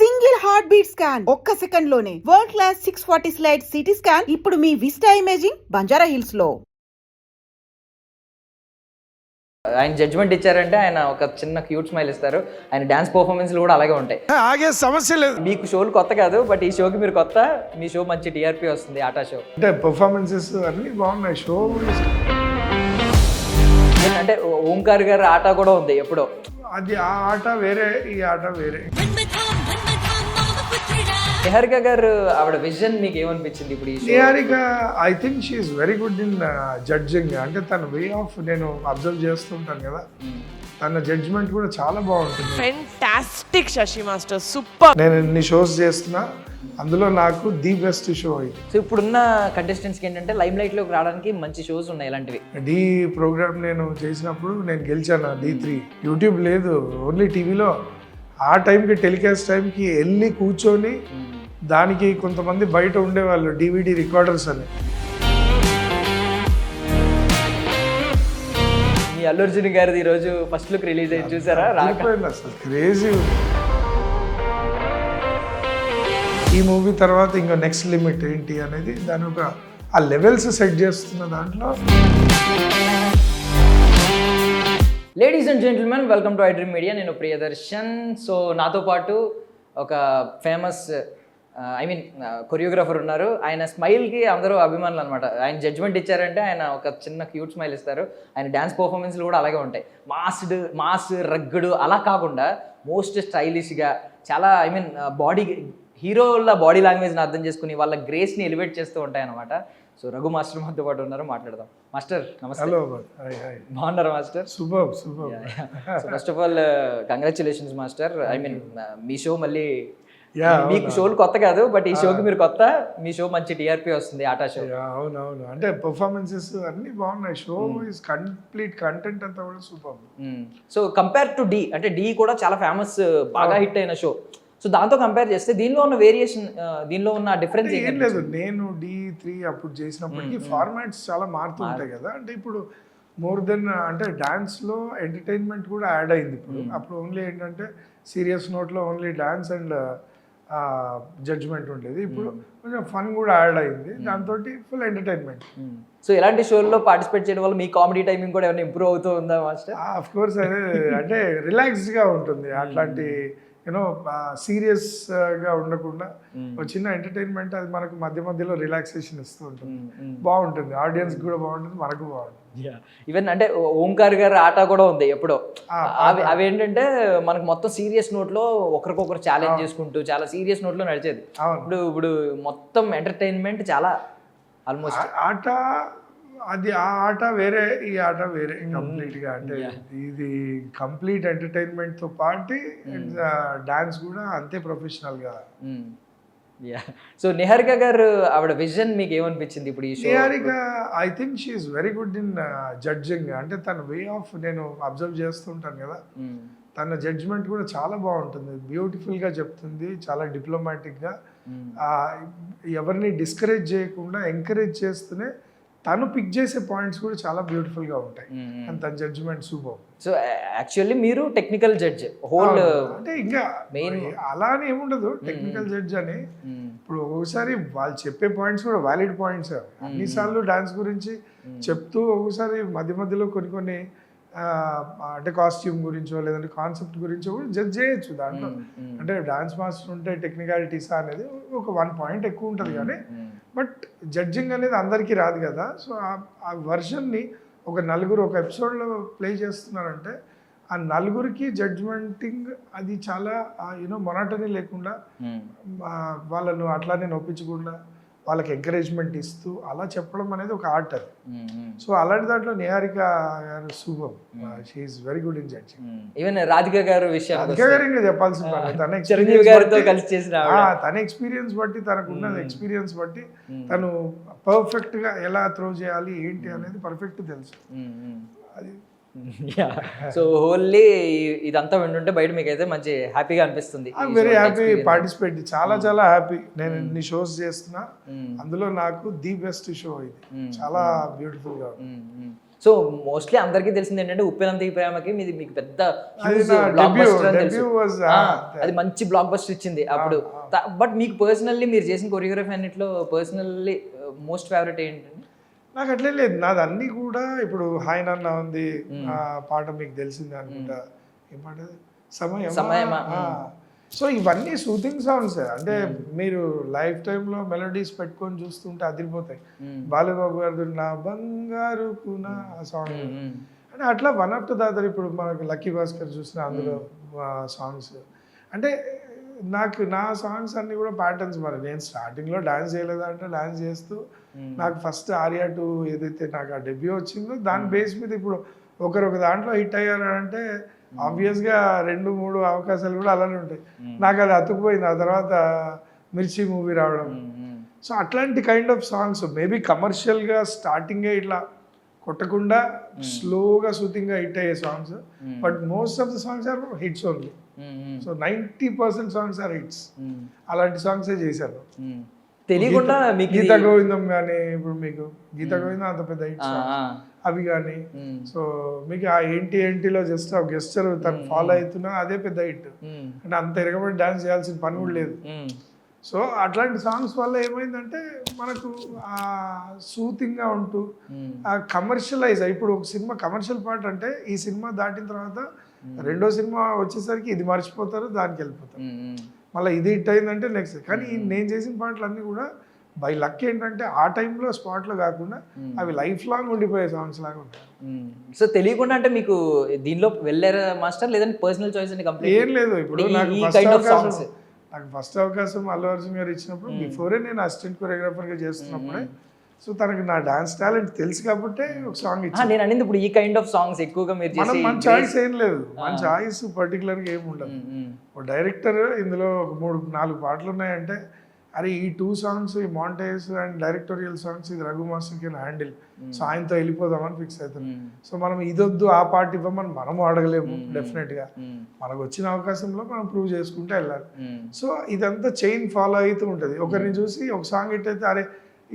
Single heart beat scan ఒక్క second లోనే world class 640 slide CT scan ఇప్పుడు మీ vista imaging Banjara hills లో. ఆయన జడ్జ్మెంట్ ఇచ్చారంటే ఆయన ఒక చిన్న క్యూట్ స్మైల్ ఇస్తారు. ఆయన డాన్స్ పర్ఫార్మెన్స్లు కూడా అలాగే ఉంటాయి. ఆగే సమస్య లేదు. మీకు షోలు కొత్త కాదు, బట్ ఈ షోకి మీరు కొత్త. మీ షో మంచి టీఆర్పీ వస్తుంది, ఆటా షో. అంటే పర్ఫార్మెన్సెస్ అన్ని బాగున్నాయి. షో అంటే ఓంకార్ గారు ఆటా కూడా ఉంది ఎప్పుడో. అది ఆ ఆట వేరే, ఈ ఆట వేరే. నిహారిక గారు ఆవిడ విజన్ మీకు ఏమనిపించింది ఇప్పుడు ఈ show? Niharika I think she is very good in judging. అంటే తన వే ఆఫ్ నేను అబ్జర్వ్ చేస్తుంటాను కదా, తన జడ్జ్మెంట్ కూడా చాలా బాగుంటుంది. Fantastic Sashi master, super. నేను ఇన్ని షోస్ చేస్తున్నా, అందులో నాకు ది బెస్ట్ షో ఇది. సో ఇప్పుడున్న కంటెస్టెంట్స్కి ఏంటంటే లైమ్ లైట్లోకి రావడానికి మంచి షోస్ ఉన్నాయి ఇలాంటివి. డి ప్రోగ్రామ్ నేను చేసినప్పుడు నేను గెలిచాను. D3 యూట్యూబ్ లేదు, ఓన్లీ టీవీలో. ఆ టైంకి టెలికాస్ట్ టైంకి వెళ్ళి కూర్చొని దానికి కొంతమంది బయట ఉండేవాళ్ళు DVD రికార్డర్స్ అని. మీ అల్లు అర్జున్ గారిది ఈరోజు ఫస్ట్ లుక్ రిలీజ్ అయింది, చూసారా? అసలు క్రేజీ. ఈ మూవీ తర్వాత ఇంకా నెక్స్ట్ లిమిట్ ఏంటి అనేది దాని ఒక ఆ లెవెల్స్ సెట్ చేస్తున్న దాంట్లో. Ladies and gentlemen, welcome to iDream media. నేను ప్రియదర్శన్. సో నాతో పాటు ఒక ఫేమస్ కొరియోగ్రాఫర్ ఉన్నారు. ఆయన స్మైల్కి అందరూ అభిమానులు అనమాట. ఆయన జడ్జ్మెంట్ ఇచ్చారంటే ఆయన ఒక చిన్న క్యూట్ స్మైల్ ఇస్తారు. ఆయన డ్యాన్స్ పర్ఫార్మెన్స్లు కూడా అలాగే ఉంటాయి. మాస్ రగ్గుడు అలా కాకుండా మోస్ట్ స్టైలిష్గా చాలా బాడీ హీరోల బాడీ లాంగ్వేజ్ని అర్థం చేసుకుని వాళ్ళ గ్రేస్ని ఎలివేట్ చేస్తూ ఉంటాయి అనమాట. సో రఘు మాస్టర్ మనతో పాటు ఉన్నారు, మాట్లాడదాం. మాస్టర్ నమస్తే. హలో, బాగున్నారా master? Super. First of all congratulations master. Me show మళ్ళీ మీకు షోలు కొత్త కాదు, బట్ ఈ షోకి మీరు కొత్త. మీ షో మంచి టీఆర్పీ వస్తుంది, ఆటా షో. అవునవును, అంటే పర్ఫార్మెన్సెస్ అన్ని బాగున్నాయి. షో ఇస్ కంప్లీట్, కంటెంట్ అంతా కూడా super. So compare to Dhee, అంటే డి కూడా చాలా ఫేమస్, బాగా హిట్ అయిన షో. సో దాంతో కంపేర్ చేస్తే దీనిలో ఉన్న వేరియేషన్, దీనిలో ఉన్న డిఫరెన్స్ ఏం లేదు. నేను D3 అప్పుడు చేసినప్పటికీ ఫార్మాట్స్ చాలా మారుతుంటాయి కదా. అంటే ఇప్పుడు మోర్ దెన్ అంటే డాన్స్లో ఎంటర్టైన్మెంట్ కూడా యాడ్ అయింది ఇప్పుడు. అప్పుడు ఓన్లీ ఏంటంటే సీరియస్ నోట్లో ఓన్లీ డాన్స్ అండ్ జడ్జ్మెంట్ ఉండేది. ఇప్పుడు కొంచెం ఫన్ కూడా యాడ్ అయింది, దాంతో ఫుల్ ఎంటర్టైన్మెంట్. సో ఇలాంటి షోల్లో పార్టిసిపేట్ చేయడం వల్ల మీ కామెడీ టైమింగ్ కూడా ఏమైనా ఇంప్రూవ్ అవుతూ ఉందా మాస్టర్? ఆఫ్ కోర్స్, అదే అంటే రిలాక్స్డ్గా ఉంటుంది. అట్లాంటి యూనో సీరియస్గా ఉండకుండా ఒక చిన్న ఎంటర్టైన్మెంట్, అది మనకు మధ్య మధ్యలో రిలాక్సేషన్ ఇస్తూ ఉంటుంది. బాగుంటుంది, ఆడియన్స్ కూడా బాగుంటుంది, మనకు బాగుంటుంది. ఈవెన్ అంటే ఓంకార్ గారు ఆట కూడా ఉంది ఎప్పుడో. అవి ఏంటంటే మనకు మొత్తం సీరియస్ నోట్లో ఒకరికొకరు ఛాలెంజ్ చేసుకుంటూ చాలా సీరియస్ నోట్లో నడిచేది. ఇప్పుడు మొత్తం ఎంటర్టైన్మెంట్ చాలా ఆల్మోస్ట్ ఆట. అది ఆ ఆట వేరే, ఈ ఆట వేరే కంప్లీట్ గా. అంటే ఇది కంప్లీట్ ఎంటర్టైన్మెంట్ తో పాటు డాన్స్ కూడా అంతే ప్రొఫెషనల్ గా. సో నిహారిక గారు ఆవిడ విజన్ మీకు ఏమనిపించింది ఇప్పుడు ఈ show? Niharika I think she is very good in judging. అంటే తన వే ఆఫ్ నేను అబ్జర్వ్ చేస్తుంటాను కదా, తన జడ్జ్మెంట్ కూడా చాలా బాగుంటుంది. బ్యూటిఫుల్ గా చెప్తుంది, చాలా డిప్లొమాటిక్ గా. ఎవరిని డిస్కరేజ్ చేయకుండా ఎంకరేజ్ చేస్తూనే తను పిక్ చేసే పాయింట్స్ కూడా చాలా బ్యూటిఫుల్ గా ఉంటాయి. అండ్ తన జడ్జ్మెంట్ సూపర్. సో యాక్చువల్లీ మీరు టెక్నికల్ జడ్జ్ హోల్, అంటే ఇంకా మెయిన్ అలా అని ఏముండదు టెక్నికల్ జడ్జ్ అని. ఇప్పుడు ఒకసారి వాళ్ళు చెప్పే పాయింట్స్ కూడా వ్యాలిడ్ పాయింట్స్. అన్నిసార్లు డాన్స్ గురించి చెప్తూ ఒకసారి మధ్య మధ్యలో కొన్ని అంటే కాస్ట్యూమ్ గురించో లేదంటే కాన్సెప్ట్ గురించో కూడా జడ్జ్ చేయొచ్చు దాంట్లో. అంటే డాన్స్ మాస్టర్ ఉంటే టెక్నికాలిటీస్ అనేది ఒక 1 పాయింట్ ఎక్కువ ఉంటుంది కానీ, బట్ జడ్జింగ్ అనేది అందరికీ రాదు కదా. సో ఆ వర్షన్ని ఒక నలుగురు ఒక ఎపిసోడ్లో ప్లే చేస్తున్నారంటే ఆ నలుగురికి జడ్జ్మెంటింగ్ అది చాలా మొనాటనీ లేకుండా, వాళ్ళను అట్లానే నొప్పించకుండా వాళ్ళకి ఎంకరేజ్మెంట్ ఇస్తూ అలా చెప్పడం అనేది ఒక ఆర్ట్ అది. సో అలాంటి దాంట్లో నిహారిక గారు super. She is very good in judging. Even Radhika గారు రాధిక గారు ఇంకా చెప్పాల్సిన తన తన ఎక్స్పీరియన్స్ బట్టి, తనకున్న ఎక్స్పీరియన్స్ బట్టి తను పర్ఫెక్ట్ గా ఎలా త్రో చేయాలి ఏంటి అనేది పర్ఫెక్ట్ తెలుసు. అది సో హోల్లీ ఇదంతా వింటుంటే బయట మీకు అయితే మంచి హ్యాపీగా అనిపిస్తుంది. వెరీ హ్యాపీ పార్టిసిపేట్, చాలా హ్యాపీ. నేను ఇన్ని షోస్ చేస్తున్నా, అందులో నాకు ది బెస్ట్ షో ఇది. చాలా బ్యూటిఫుల్ గా. సో మోస్ట్లీ అందరికీ తెలిసింది ఏంటంటే ఉప్పెనంత ఈ ప్రేమకి మీది మీకు పెద్ద అది huge నా blockbuster అని debut తెలుసు. was, అది మంచి బ్లాక్ బస్టర్ ఇచ్చింది అప్పుడు. బట్ మీకు పర్సనల్లీ మీరు చేసిన కొరియోగ్రఫీ అన్నిట్లో పర్సనల్లీ మోస్ట్ ఫేవరెట్ ఏంటండి? నాకు అట్లే లేదు, నాది అన్ని కూడా ఇప్పుడు హాయ్ నాన్న ఉంది, ఆ పాట మీకు తెలిసింది అనుకుంటా, ఏం పాట అది? సమయమా. సో ఇవన్నీ సూతింగ్ సాంగ్స్, అంటే మీరు లైఫ్ టైంలో మెలోడీస్ పెట్టుకొని చూస్తుంటే అదిరిపోతాయి. బాలబాబు గారు నా బంగారు కున ఆ సాంగ్, అంటే అట్లా వన్ ఆఫ్టర్ ద అదర్. ఇప్పుడు మనకు లక్కీ భాస్కర్ చూసిన అందులో సాంగ్స్, అంటే నాకు నా సాంగ్స్ అన్ని కూడా ప్యాటర్న్స్. మరి నేను స్టార్టింగ్లో డాన్స్ చేయలేదా అంటే డాన్స్ చేస్తూ నాకు ఫస్ట్ ఆర్యా 2 ఏదైతే నాకు ఆ డెబ్యూ వచ్చిందో దాని బేస్ మీద ఇప్పుడు ఒకరొక దాంట్లో హిట్ అయ్యారంటే ఆబ్వియస్గా 2-3 అవకాశాలు కూడా అలానే ఉంటాయి. నాకు అది అతుక్కుపోయింది ఆ తర్వాత మిర్చి మూవీ రావడం. సో అట్లాంటి కైండ్ ఆఫ్ సాంగ్స్ మేబీ కమర్షియల్గా స్టార్టింగే ఇట్లా కొట్టకుండా స్లోగా సూతింగ్గా హిట్ అయ్యే songs, but most of the songs are hits only. So 90% songs are hits. అలాంటి సాంగ్సే చేశారు. తెలియకుండా మీకు గీతా గోవిందం కానీ, ఇప్పుడు మీకు గీతా గోవిందం అంత పెద్ద హిట్స్ అవి కానీ, సో మీకు ఆ ఏంటిలో జస్ట్ ఆ గెస్చర్ తను ఫాలో అవుతున్నా అదే పెద్ద హిట్. అంటే అంత ఎరగబడి డాన్స్ చేయాల్సిన పని కూడా లేదు. సో అట్లాంటి సాంగ్స్ వల్ల ఏమైందంటే మనకు ఆ సూతింగ్గా ఉంటూ ఆ కమర్షియలైజ్. ఇప్పుడు ఒక సినిమా కమర్షియల్ పార్ట్ అంటే ఈ సినిమా దాటిన తర్వాత రెండో సినిమా వచ్చేసరికి ఇది మర్చిపోతారు, దానికి వెళ్ళిపోతారు. మళ్ళీ ఇది హిట్ అయిందంటే నెక్స్ట్. కానీ నేను చేసిన పాటలు అన్నీ కూడా బై లక్ ఏంటంటే ఆ టైంలో స్పాట్లో కాకుండా అవి లైఫ్ లాంగ్ ఉండిపోయే సాంగ్స్ లాగా ఉంటాయి. సో తెలియకుండా అంటే మీకు దీనిలో వెళ్ళారా మాస్టర్, లేదంటే పర్సనల్ చాయిస్ అని కంప్లీట్ ఏం లేదు. ఇప్పుడు నాకు ఫస్ట్ అవకాశం అల్లు అర్జున్ గారు ఇచ్చినప్పుడు బిఫోరే నేను అసిస్టెంట్ కొరియోగ్రాఫర్గా చేస్తున్నప్పుడే, సో తనకి నా డాన్స్ టాలెంట్ తెలుసు కాబట్టి ఒక సాంగ్ ఇచ్చాను. నేను అనేది ఇప్పుడు ఈ కైండ్ ఆఫ్ సాంగ్స్ ఎక్కువగా మీరు చేసి మన చాయిస్ ఏం లేదు, మన చాయిస్ పర్టికులర్గా ఏమి ఉండదు. ఒక డైరెక్టర్ ఇందులో ఒక 3-4 పాటలు ఉన్నాయంటే అరే ఈ 2 సాంగ్స్ ఈ మాంటేజ్ అండ్ డైరెక్టోరియల్ సాంగ్స్ ఇది Raghu master can handle, so ఆయనతో వెళ్ళిపోదామని ఫిక్స్ అవుతాం. సో మనం ఇదొద్దు ఆ పాట ఇవ్వమని మనము అడగలేము. డెఫినెట్గా మనకు వచ్చిన అవకాశంలో మనం ప్రూవ్ చేసుకుంటే వెళ్ళాలి. సో ఇదంతా చైన్ ఫాలో అవుతూ ఉంటుంది. ఒకరిని చూసి ఒక సాంగ్ హిట్ అయితే అరే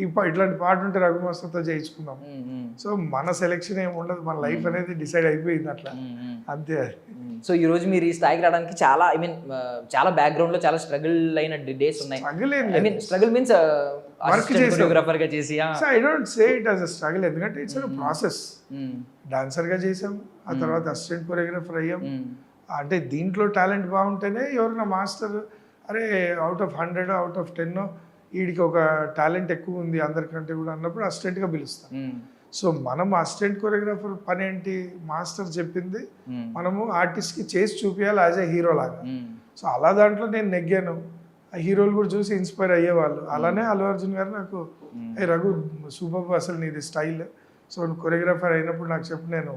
ఇట్లాంటి పాట ఉంటే రఘు మాస్టర్తో చేయించుకుందాం. సో మన సెలెక్షన్ ఏమి ఉండదు, మన లైఫ్ అనేది డిసైడ్ అయిపోయింది అట్లా, అంతే. సో ఈ రోజు మీరు ఈ స్థాయికి రావడానికి చాలా చాలా బ్యాక్గ్రౌండ్ లో చాలా స్ట్రగుల్ అయిన డేస్ ఉన్నాయి. స్ట్రగుల్ మీన్స్ కొరియోగ్రాఫర్ గా చేసి I don't say it as a struggle, ఎందుకంటే ఇట్స్ అ ప్రాసెస్. డాన్సర్ గా చేసాం, ఆ తర్వాత అసిస్టెంట్ కొరియోగ్రాఫర్ అయ్యాం. అంటే దీంట్లో టాలెంట్ బాగుంటేనే ఎవరైనా మాస్టర్ అరే అవుట్ ఆఫ్ 100 అవుట్ ఆఫ్ 10 వీడికి ఒక టాలెంట్ ఎక్కువ ఉంది అందరికంటే కూడా అన్నప్పుడు అసిస్టెంట్గా పిలుస్తాం. సో మనం అసిస్టెంట్ కొరియోగ్రాఫర్ పని ఏంటి, మాస్టర్ చెప్పింది మనము ఆర్టిస్ట్కి చేసి చూపించాలి యాజ్ ఏ హీరో లాగా. సో అలా దాంట్లో నేను నెగ్గాను. ఆ హీరోలు కూడా చూసి ఇన్స్పైర్ అయ్యేవాళ్ళు. అలానే అల్లు అర్జున్ గారు నాకు ఏ రఘు సూపర్ అసలు నీది స్టైల్, సో నువ్వు కొరియోగ్రాఫర్ అయినప్పుడు నాకు చెప్పు నేను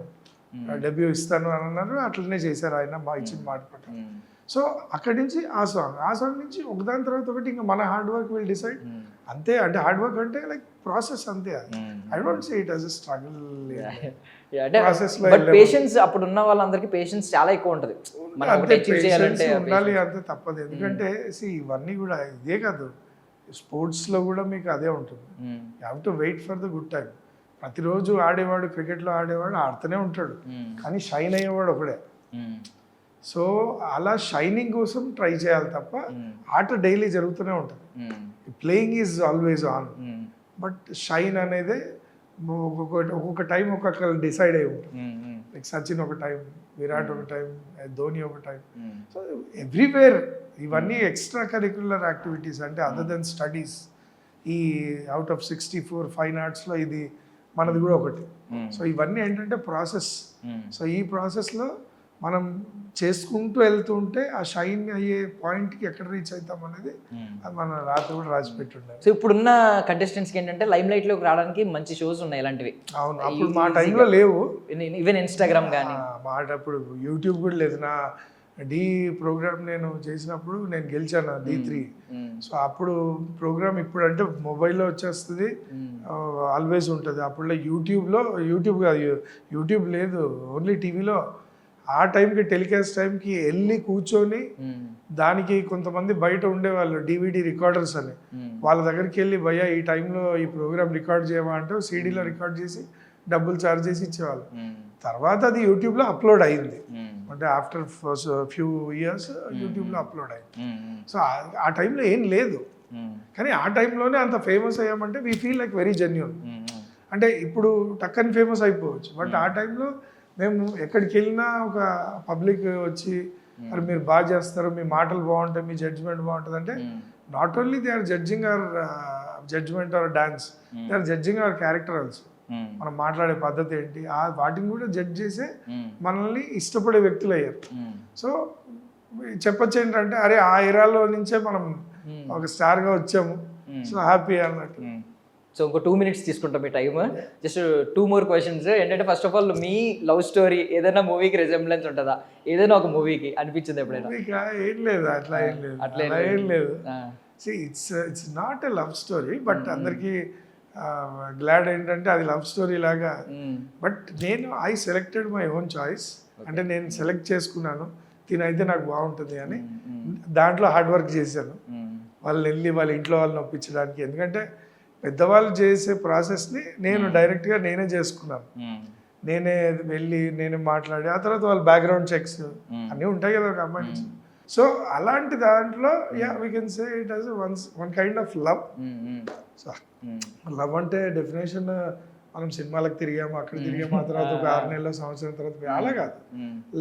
డెబ్యూ ఇస్తాను అని అన్నారు. అట్లనే చేశారు ఆయన మా ఇచ్చిన మాట ప్రకారం. సో అక్కడి నుంచి ఆ సాంగ్ నుంచి ఒకదాని తర్వాత ఒకటి ఇంకా మన హార్డ్ వర్క్ విల్ డిసైడ్, అంతే. అంటే హార్డ్ వర్క్ అంటే లైక్ ప్రాసెస్ అంతే. I don't say it as a struggle. Patience అప్పుడు ఉన్న వాళ్ళందరికీ పేషెన్స్ చాలా ఎక్కువ ఉంటుంది, ఉండాలి, అంతే తప్పదు. ఎందుకంటే ఇవన్నీ కూడా ఇదే కాదు, స్పోర్ట్స్లో కూడా మీకు అదే ఉంటుంది. You have to wait for the good time. ప్రతిరోజు ఆడేవాడు, క్రికెట్లో ఆడేవాడు ఆడుతూనే ఉంటాడు, కానీ షైన్ అయ్యేవాడు ఒకడే. సో అలా షైనింగ్ కోసం ట్రై చేయాలి తప్ప ఆట డైలీ జరుగుతూనే ఉంటుంది. Playing is always on, but shine అనేది ఒక్కొక్క టైం ఒక్కొక్క డిసైడ్ అయి ఉంటుంది. లైక్ సచిన్ ఒక టైం, విరాట్ ఒక టైం, ధోని ఒక టైం. సో ఎవ్రీవేర్ ఇవన్నీ ఎక్స్ట్రా కరిక్యులర్ యాక్టివిటీస్, అంటే అదర్ దెన్ స్టడీస్. ఈ అవుట్ ఆఫ్ 64 ఫైన్ ఆర్ట్స్లో ఇది మనది కూడా ఒకటి. సో ఇవన్నీ ఏంటంటే ప్రాసెస్. సో ఈ ప్రాసెస్లో మనం చేసుకుంటూ వెళ్తూ ఉంటే ఆ షైన్ అయ్యే పాయింట్కి ఎక్కడ రీచ్ అవుతాం అనేది అది మన రాత్రి కూడా రాసి పెట్టుండాలి. సో ఇప్పుడున్న కంటెస్టెంట్స్కి ఏంటంటే లైమ్ లైట్లోకి రావడానికి మంచి షోస్ ఉన్నాయి ఇలాంటివి. అవును, అప్పుడు మా టైంలో లేవు. ఈవెన్ ఇన్స్టాగ్రామ్ కానీ మాట అప్పుడు యూట్యూబ్ కూడా లేదు. నా డి ప్రోగ్రామ్ నేను చేసినప్పుడు నేను గెలిచాను D3. సో అప్పుడు ప్రోగ్రామ్ ఇప్పుడు అంటే మొబైల్లో వచ్చేస్తుంది, ఆల్వేస్ ఉంటుంది. అప్పుడు యూట్యూబ్ కాదు, యూట్యూబ్ లేదు, ఓన్లీ టీవీలో. ఆ టైంకి టెలికాస్ట్ టైంకి వెళ్ళి కూర్చొని దానికి కొంతమంది బయట ఉండేవాళ్ళు DVD రికార్డర్స్ అని, వాళ్ళ దగ్గరికి వెళ్ళి భయ్యా ఈ టైంలో ఈ ప్రోగ్రామ్ రికార్డ్ చేయమా అంటే సీడీలో రికార్డ్ చేసి డబ్బులు ఛార్జ్ చేసి ఇచ్చేవాళ్ళు. తర్వాత అది యూట్యూబ్లో అప్లోడ్ అయింది, అంటే ఆఫ్టర్ ఫ్యూ ఇయర్స్ యూట్యూబ్లో అప్లోడ్ అయింది. సో ఆ టైంలో ఏం లేదు, కానీ ఆ టైంలోనే అంత ఫేమస్ అయ్యామంటే we feel like very genuine. అంటే ఇప్పుడు టక్కని ఫేమస్ అయిపోవచ్చు, బట్ ఆ టైంలో మేము ఎక్కడికి వెళ్ళినా ఒక పబ్లిక్ వచ్చి మరి మీరు బాగా చేస్తారు, మీ మాటలు బాగుంటాయి, మీ జడ్జ్మెంట్ బాగుంటుంది అంటే not only they are judging our judgement or dance, they are judging our character also. మనం మాట్లాడే పద్ధతి ఏంటి వాటిని కూడా జడ్జ్ చేసే మనల్ని ఇష్టపడే వ్యక్తులు అయ్యారు. సో చెప్పొచ్చు ఏంటంటే అరే ఆ ఏరాలో నుంచే మనం ఒక స్టార్గా వచ్చాము, సో హ్యాపీ అన్నట్టు. సో ఇంకో 2 minutes తీసుకుంటాం మీ టైమ్. Just 2 more questions. ఏంటంటే first of all me love story ఏదైనా మూవీకి రెసెంబ్లెన్స్ ఉంటుందా, ఏదైనా ఒక మూవీకి అనిపించింది ఎప్పుడైనా? ఏం లేదు, అట్లా ఏం లేదు. It's not a love story, but అందరికి గ్లాడ్ ఏంటంటే అది లవ్ స్టోరీ లాగా. బట్ నేను I selected my own choice, అంటే నేను సెలెక్ట్ చేసుకున్నాను తినైతే నాకు బాగుంటుంది అని. దాంట్లో హార్డ్ వర్క్ చేశాను, వాళ్ళు వెళ్ళి వాళ్ళ ఇంట్లో వాళ్ళని ఒప్పించడానికి. ఎందుకంటే పెద్దవాళ్ళు చేసే ప్రాసెస్ని నేను డైరెక్ట్గా నేనే చేసుకున్నాను, నేనే వెళ్ళి నేనే మాట్లాడి ఆ తర్వాత వాళ్ళ బ్యాక్గ్రౌండ్ చెక్స్ అన్నీ ఉంటాయి కదా ఒక అమ్మాయి నుంచి. సో అలాంటి దాంట్లో we can say it has one kind of love. So love అంటే డెఫినేషన్ మనం సినిమాలకు తిరిగాము, అక్కడ తిరిగాము, ఆ తర్వాత ఒక 6 నెలల సంవత్సరం తర్వాత అలా కాదు.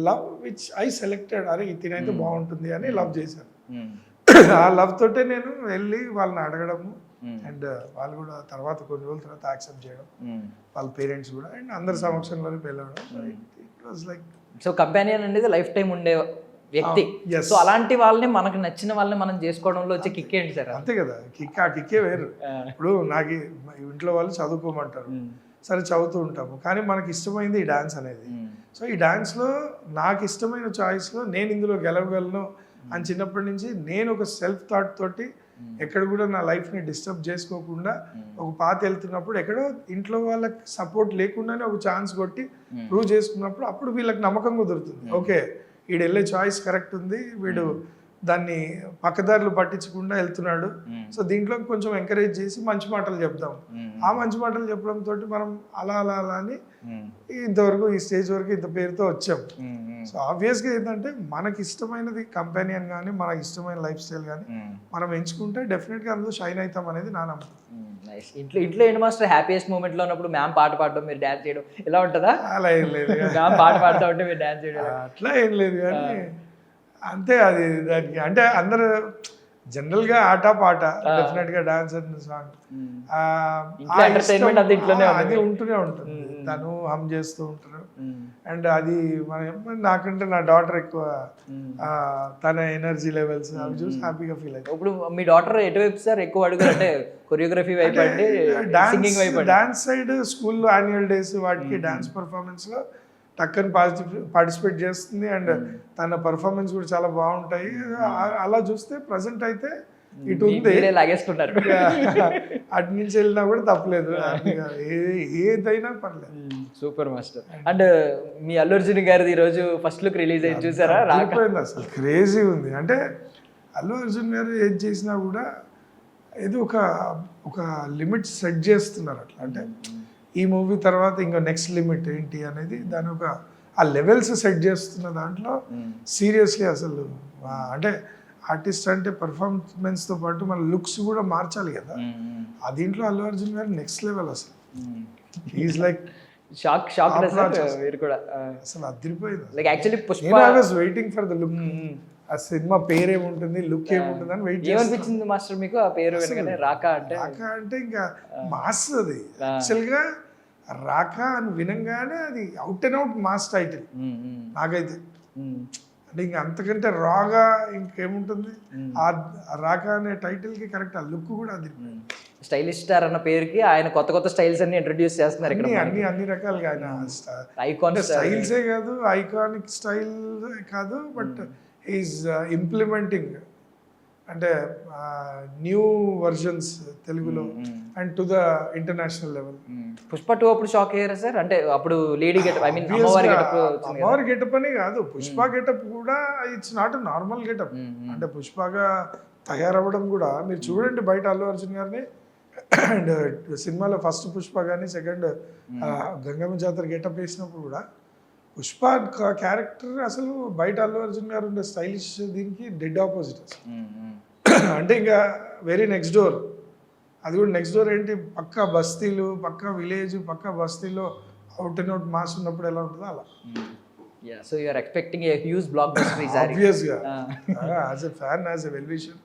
లవ్ విచ్ ఐ సెలెక్టెడ్, అరే తినైతే బాగుంటుంది అని లవ్ చేశాను. ఆ లవ్ తోటే నేను వెళ్ళి వాళ్ళని అడగడము, అండ్ వాళ్ళు కూడా తర్వాత కొన్ని రోజుల తర్వాత యాక్సెప్ట్ చేయడం, వాళ్ళ పేరెంట్స్ కూడా, అండ్ అందరి సమక్షంలోనే వెళ్ళడం. It was like so companion అనేది లైఫ్ టైం ఉండే వ్యక్తి. సో అలాంటి వాళ్ళని మనకు నచ్చిన వాళ్ళని మనం చేసుకోవడంలో వచ్చే కిక్ ఏంటి సార్? అంతే కదా, ఆ కిక్కే వేరు. ఇప్పుడు నాకు ఇంట్లో వాళ్ళు చదువుకోమంటారు, సరే చదువుతూ ఉంటాము, కానీ మనకి ఇష్టమైంది ఈ డాన్స్ అనేది. సో ఈ డాన్స్లో నాకు ఇష్టమైన చాయిస్లో నేను ఇందులో గెలవగలను అని చిన్నప్పటి నుంచి నేను ఒక సెల్ఫ్ థాట్ తోటి ఎక్కడ కూడా నా లైఫ్ని డిస్టర్బ్ చేసుకోకుండా ఒక పాత వెళ్తున్నప్పుడు ఎక్కడో ఇంట్లో వాళ్ళకి సపోర్ట్ లేకుండానే ఒక ఛాన్స్ కొట్టి ప్రూవ్ చేసుకున్నప్పుడు అప్పుడు వీళ్ళకి నమ్మకం కుదురుతుంది. ఓకే వీడు వెళ్ళే చాయిస్ కరెక్ట్ ఉంది, వీడు దాన్ని పక్కదారులు పట్టించకుండా వెళ్తున్నాడు, సో దీంట్లో కొంచెం ఎంకరేజ్ చేసి మంచి మాటలు చెప్దాం. ఆ మంచి మాటలు చెప్పడం తోటి మనం అలా అలా అలా అని ఇంతవరకు ఈ స్టేజ్ వరకు ఇంత పేరుతో వచ్చాం. సో ఆబ్వియస్గా ఏంటంటే మనకి ఇష్టమైనది కంపెనీయన్ కానీ మనకి ఇష్టమైన లైఫ్ స్టైల్ కానీ మనం ఎంచుకుంటే డెఫినెట్గా అందులో షైన్ అవుతాం అనేది నా నమ్మకం. ఇంట్లో ఏంటి మాస్టర్ హ్యాపీయెస్ట్ మూమెంట్ లో ఉన్నప్పుడు మ్యామ్ పాట పాడడం మీరు డాన్స్ చేయడం ఇలా ఉంటుందా? అలా ఏం లేదు, మ్యామ్ పాట పాడుతూ ఉంటే మీరు డాన్స్ చేయడం అట్లా ఏం లేదు, కానీ అంతే. అది దానికి అంటే అందరు జనరల్గా ఆట పాట డెఫినెట్గా డాన్స్ అండ్ సాంగ్ అది ఉంటూనే ఉంటుంది, తను హమ్ చేస్తూ ఉంటారు. అండ్ అది నాకంటే నా డాటర్ ఎక్కువ తన ఎనర్జీ లెవెల్స్ అవి చూసి హ్యాపీగా ఫీల్ అవుతుంది. ఇప్పుడు మీ డాటర్ ఎటువైపు సార్ ఎక్కువ అడుగులు, అంటే కొరియోగ్రఫీ వైపు అండి, సింగింగ్ వైపు? డాన్స్ సైడ్ స్కూల్లో యాన్యువల్ డేస్ వాటికి డాన్స్ పర్ఫార్మెన్స్లో టక్కని పార్టిసిపేట్ చేస్తుంది, అండ్ తన పర్ఫార్మెన్స్ కూడా చాలా బాగుంటాయి. అలా చూస్తే ప్రజెంట్ అయితే ఇటు ఉంది, లాగేసుకుంటారు. అటు నుంచి వెళ్ళినా కూడా తప్పలేదు, ఏదైనా పర్లేదు. Super master. అండ్ మీ అల్లు అర్జున్ గారిది ఈరోజు ఫస్ట్ లుక్ రిలీజ్ అయింది, చూసారా? రాకపోయింది, అసలు క్రేజీ ఉంది. అంటే అల్లు అర్జున్ గారు ఏది చేసినా కూడా ఏదో ఒక లిమిట్ సెట్ చేస్తున్నారు అట్లా. అంటే ఈ మూవీ తర్వాత ఇంకా నెక్స్ట్ లిమిట్ ఏంటి అనేది దాని ఒక ఆ లెవెల్స్ సెట్ చేస్తున్న దాంట్లో సీరియస్లీ అసలు అంటే ఆర్టిస్ట్ అంటే పర్ఫార్మెన్స్తో పాటు మన లుక్స్ కూడా మార్చాలి కదా. ఆ దీంట్లో అల్లు అర్జున్ గారు నెక్స్ట్ లెవెల్ అసలు. ఈజ్ లైక్ షాక్ మీరు కూడా అసలు అదిరిపోయింది. Like actually Pushpa I was waiting for the look. ఆ సినిమా పేరు ఏముంటుంది, లుక్ ఏముంటుంది అని వెయిట్ ఏమనిపించింది మాస్టర్ మీకు ఆ పేరు వినగానే? రాకా అంటే ఇంకా మాస్ అది. యాక్చువల్గా రాకా అని వినంగానే అది out and out mass title నాకైతే. అంటే ఇంకా అంతకంటే రాగా ఇంకేముంటుంది. ఆ రాకా అనే టైటిల్కి కరెక్ట్ ఆ లుక్ కూడా అది. స్టైలిష్ స్టార్ అన్న పేరుకి ఆయన కొత్త కొత్త స్టైల్స్ అన్ని ఇంట్రడ్యూస్ చేస్తున్నారు ఇక్కడ. అన్ని రకాలుగా ఆయన ఐకాన్ స్టైల్సే కాదు, ఐకానిక్ స్టైల్ కాదు, బట్ ఈజ్ ఇంప్లిమెంటింగ్ అంటే న్యూ వర్జన్స్ తెలుగులో and to the international level. Pushpa 2 అప్పుడు షాక్ అయ్యారా సార్? అంటే అప్పుడు లేడీ గెటప్, ఐ మీన్ అమ్మవారి గెటప్ అని కాదు, పుష్ప గెటప్ కూడా ఇట్స్ నాట్ నార్మల్ గెటప్. అంటే పుష్పగా తయారవ్వడం కూడా మీరు చూడండి, బయట అల్లు అర్జున్ గారిని అండ్ సినిమాలో ఫస్ట్ పుష్ప కానీ సెకండ్ గంగమ్మ జాతర గెటప్ వేసినప్పుడు కూడా పుష్ప క్యారెక్టర్ అసలు బయట అల్లు అర్జున్ గారు ఉండే స్టైలిష్ దీనికి డెడ్ ఆపోజిట్ అసలు. అంటే ఇంకా వెరీ నెక్స్ట్ డోర్. అది కూడా నెక్స్ట్ డోర్ ఏంటి, పక్కా బస్తీలు, పక్కా విలేజ్, పక్కా బస్తీలో అవుట్ అండ్ అవుట్ మాస్ ఉన్నప్పుడు ఎలా ఉంటుందో అలా. So you are expecting a huge blockbuster ఈసారి. ఆబ్వియస్గా as a fan, as a well wisher,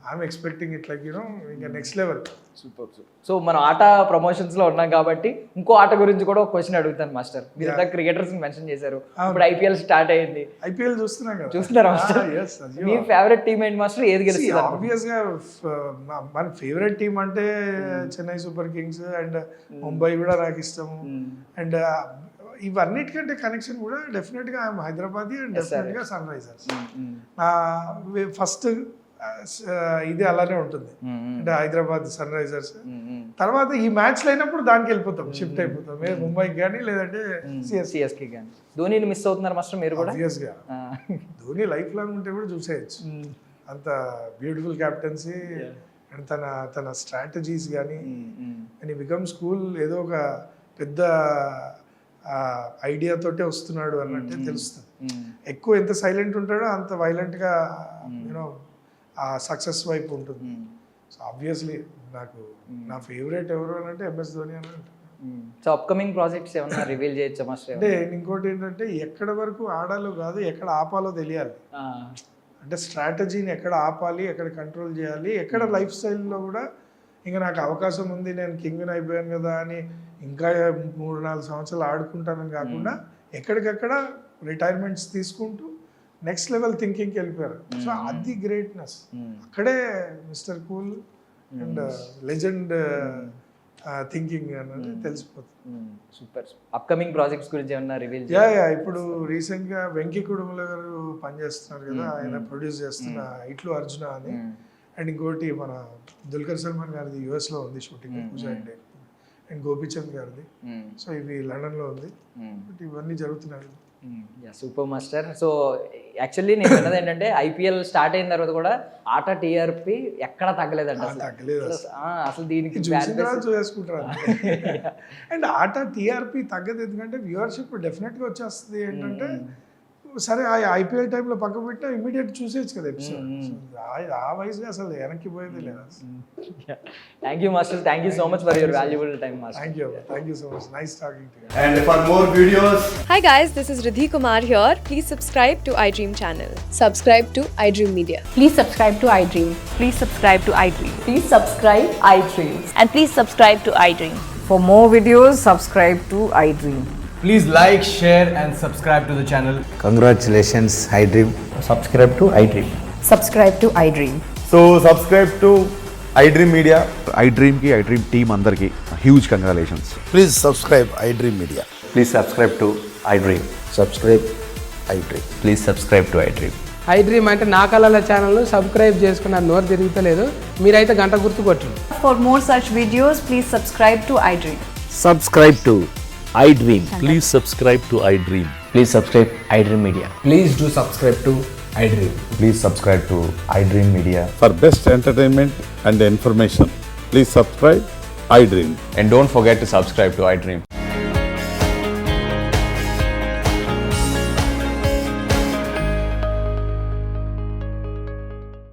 I'm expecting it like ఇంకా నెక్స్ట్ లెవెల్. సూపర్. సో మనం ఆట ప్రమోషన్స్ లో ఉన్నాం కాబట్టి ఇంకో ఆట గురించి కూడా ఒక క్వశ్చన్ అడుగుతాను మాస్టర్. మీరు ఇంత క్రికెటర్స్ మెన్షన్ చేశారు, ఇప్పుడు ఐపీఎల్ స్టార్ట్ అయింది. ఐపీఎల్ చూస్తున్నాం కదా, చూస్తున్నారా మాస్టర్? మీ ఫేవరెట్ టీమ్ ఏంటి మాస్టర్? ఏది గెలుస్తుంది? ఆబ్వియస్ గా మన ఫేవరెట్ టీం అంటే Chennai super Kings and Mumbai కూడా నాకు ఇష్టము. అండ్ ఇవన్నిటికంటే కనెక్షన్ కూడా డెఫినెట్ గా హైదరాబాద్ అండ్ డెఫినెట్ గా సన్ రైజర్స్. ఫస్ట్ ఇది అలానే ఉంటుంది, అంటే హైదరాబాద్ సన్ రైజర్స్. తర్వాత ఈ మ్యాచ్ అయినప్పుడు దానికి వెళ్ళిపోతాం, షిఫ్ట్ అయిపోతాం ముంబైకి కానీ లేదంటే సిఎస్కే కానీ. ధోనిని మిస్ అవుతున్నారు మాస్టర్ మీరు కూడా? ఆబ్వియస్ గా ధోని లైఫ్ లాంగ్ ఉంటే కూడా చూసేయచ్చు. అంత బ్యూటిఫుల్ క్యాప్టెన్సీ అండ్ తన స్ట్రాటజీస్ కానీ. అండ్ ఈ బికమ్ స్కూల్ ఏదో ఒక పెద్ద ఐడియా తోటే వస్తున్నాడు అన్నట్టే తెలుస్తుంది. ఎక్కువ ఎంత సైలెంట్ ఉంటాడో అంత వైలెంట్గా ఆ సక్సెస్ వైపు ఉంటుంది. సో ఆబ్వియస్లీ నాకు నా ఫేవరెట్ ఎవరు అని అంటే ఎంఎస్ ధోని అని అంటారు. సో అప్కమింగ్ ప్రాజెక్ట్స్ ఏమన్నా రివీల్ చేయొచ్చా మాస్టర్? అంటే ఇంకోటి ఏంటంటే ఎక్కడ వరకు ఆడాలో కాదు, ఎక్కడ ఆపాలో తెలియాలి. అంటే స్ట్రాటజీని ఎక్కడ ఆపాలి, ఎక్కడ కంట్రోల్ చేయాలి, ఎక్కడ లైఫ్ స్టైల్లో కూడా ఇంకా నాకు అవకాశం ఉంది, నేను కింగ్ని అయిపోయాను కదా అని ఇంకా 3-4 సంవత్సరాలు ఆడుకుంటానని కాకుండా ఎక్కడికక్కడ రిటైర్మెంట్స్ తీసుకుంటూ నెక్స్ట్ లెవెల్ థింకింగ్కి వెళ్ళిపోయారు. సో అది గ్రేట్నెస్. అక్కడే mister cool and legend thinking అనేది తెలిసిపోతుంది. సూపర్. అప్కమింగ్ ప్రాజెక్ట్స్ గురించి ఏమన్నా రివీల్? ఇప్పుడు రీసెంట్గా వెంకీ కుడుముల గారు పనిచేస్తున్నారు కదా, ఆయన ప్రొడ్యూస్ చేస్తున్న ఇట్లు అర్జున అని. అండ్ ఇంకోటి మన దుల్కర్ సల్మాన్ గారిది యూఎస్లో ఉంది shooting, Pooja India, and Gopichand గారిది. సో ఇవి లండన్లో ఉంది. బట్ ఇవన్నీ జరుగుతున్నాయి. Super master. సో యాక్చువల్లీ నేను విన్నది ఏంటంటే ఐపీఎల్ స్టార్ట్ అయిన తర్వాత కూడా ఆట టీఆర్పీ ఎక్కడ తగ్గలేదంట అసలు. దీనికి చేసుకుంటారు. అండ్ ఆట టీఆర్పీ తగ్గదు, ఎందుకంటే వ్యూవర్షిప్ డెఫినెట్గా వచ్చేస్తుంది. ఏంటంటే సరే ఆ ఐపీఎల్ టైంలో పక్క పెట్టినా ఇమీడియట్ చూసేయచ్చు కదా ఎపిసోడ్. ఆ వయసుగా అసలు వెనక్కి పోయేది లేదా. Thank you master, thank you so much for your valuable time master. Thank you so much. Nice talking to you. And for more videos, Hi guys, this is Riddhi Kumar here. Please subscribe to iDream channel. Subscribe to iDream Media. Please subscribe to iDream. Please subscribe to iDream. Please subscribe iDream. And please subscribe to iDream. For more videos, subscribe to iDream. please like, share and subscribe to the channel. Congratulations, iDream. Subscribe to iDream. Subscribe to iDream. So subscribe to iDream Media. iDream ki iDream team andarki huge congratulations. Please subscribe iDream Media. Please subscribe to iDream. Subscribe iDream. Please subscribe to iDream. iDream అంటే నా కళల channel subscribe చేసుకున్న నోరు తిరుగుతలేదు, మీరైతే గంట గుర్తు కొట్టండి. For more such videos, please subscribe to iDream. Subscribe to iDream. Please subscribe to iDream. Please subscribe iDream Media. Please do subscribe to iDream. Please subscribe to iDream Media. For best entertainment and information, please subscribe iDream. And don't forget to subscribe to iDream.